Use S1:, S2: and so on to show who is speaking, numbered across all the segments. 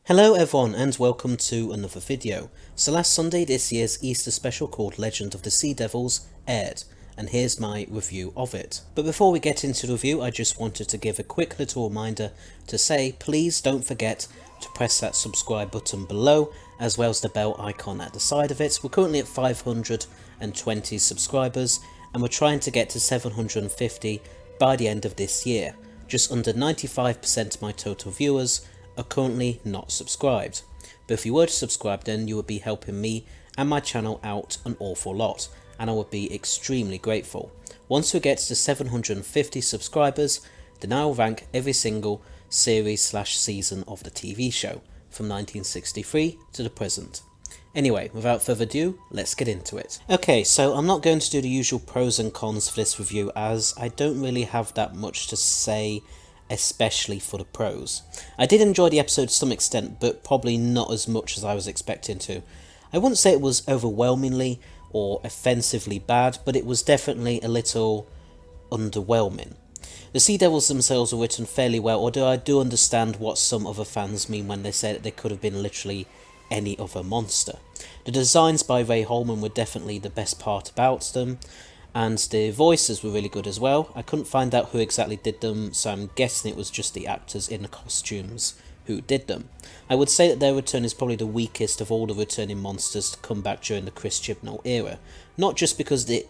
S1: Hello everyone and welcome to another video. So last Sunday this year's Easter special called Legend of the Sea Devils aired, and here's my review of it. But before we get into the review, I just wanted to give a quick little reminder to say please don't forget to press that subscribe button below as well as the bell icon at the side of it. We're currently at 520 subscribers and we're trying to get to 750 by the end of this year. Just under 95% of my total viewers are currently not subscribed, but if you were to subscribe then you would be helping me and my channel out an awful lot, and I would be extremely grateful. Once we get to 750 subscribers, then I'll rank every single series/season of the TV show from 1963 to the present. Anyway, without further ado, let's get into it. Okay, so I'm not going to do the usual pros and cons for this review as I don't really have that much to say, especially for the pros. I did enjoy the episode to some extent, but probably not as much as I was expecting to. I wouldn't say it was overwhelmingly or offensively bad, but it was definitely a little underwhelming. The Sea Devils themselves were written fairly well, although I do understand what some other fans mean when they say that they could have been literally any other monster. The designs by Ray Holman were definitely the best part about them, and the voices were really good as well. I couldn't find out who exactly did them, so I'm guessing it was just the actors in the costumes who did them. I would say that their return is probably the weakest of all the returning monsters to come back during the Chris Chibnall era. Not just because the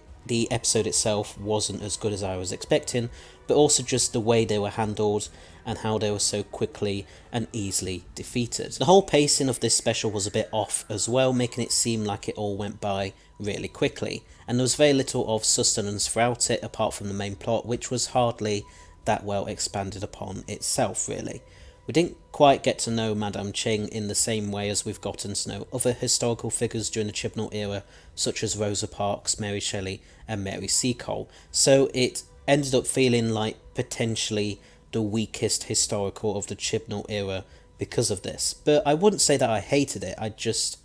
S1: episode itself wasn't as good as I was expecting, but also just the way they were handled and how they were so quickly and easily defeated. The whole pacing of this special was a bit off as well, making it seem like it all went by really quickly, and there was very little of sustenance throughout it apart from the main plot, which was hardly that well expanded upon itself really. We didn't quite get to know Madame Ching in the same way as we've gotten to know other historical figures during the Chibnall era, such as Rosa Parks, Mary Shelley and Mary Seacole, so it ended up feeling like potentially the weakest historical of the Chibnall era because of this. But I wouldn't say that I hated it, I just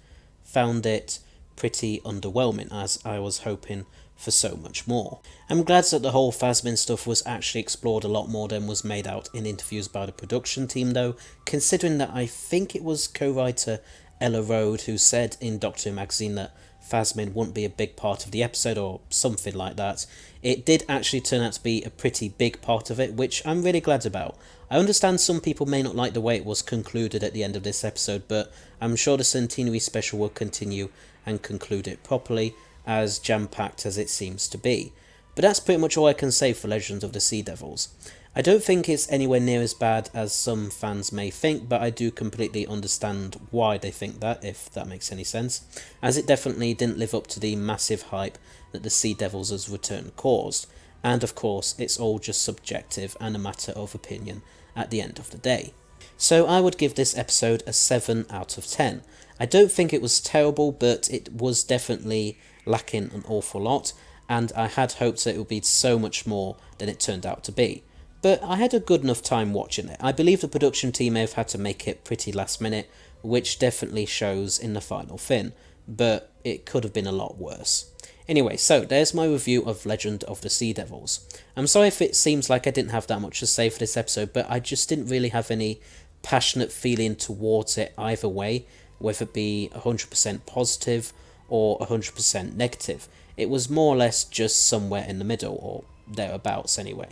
S1: found it pretty underwhelming as I was hoping for so much more. I'm glad that the whole Phasmin stuff was actually explored a lot more than was made out in interviews by the production team though, considering that I think it was co-writer Ella Road who said in Doctor Who magazine that Phasmin wouldn't be a big part of the episode or something like that. It did actually turn out to be a pretty big part of it, which I'm really glad about. I understand some people may not like the way it was concluded at the end of this episode, but I'm sure the centenary special will continue and conclude it properly, as jam-packed as it seems to be. But that's pretty much all I can say for Legends of the Sea Devils. I don't think it's anywhere near as bad as some fans may think, but I do completely understand why they think that, if that makes any sense, as it definitely didn't live up to the massive hype that the Sea Devils' return caused, and of course it's all just subjective and a matter of opinion at the end of the day. So I would give this episode a 7 out of 10. I don't think it was terrible, but it was definitely lacking an awful lot, and I had hoped that it would be so much more than it turned out to be. But I had a good enough time watching it. I believe the production team may have had to make it pretty last minute, which definitely shows in the final fin, but it could have been a lot worse. Anyway, so there's my review of Legend of the Sea Devils. I'm sorry if it seems like I didn't have that much to say for this episode, but I just didn't really have any passionate feeling towards it either way, whether it be 100% positive or 100% negative. It was more or less just somewhere in the middle, or thereabouts anyway.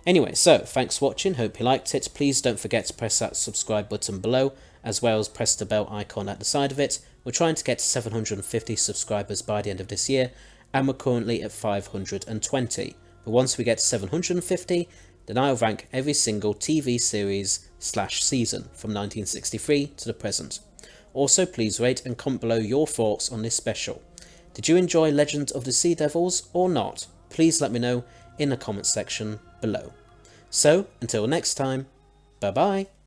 S1: Anyway, so thanks for watching, hope you liked it. Please don't forget to press that subscribe button below, as well as press the bell icon at the side of it. We're trying to get to 750 subscribers by the end of this year, and we're currently at 520. But once we get to 750, then I'll rank every single TV series/season from 1963 to the present. Also, please rate and comment below your thoughts on this special. Did you enjoy Legend of the Sea Devils or not? Please let me know in the comment section below. So, until next time, bye bye.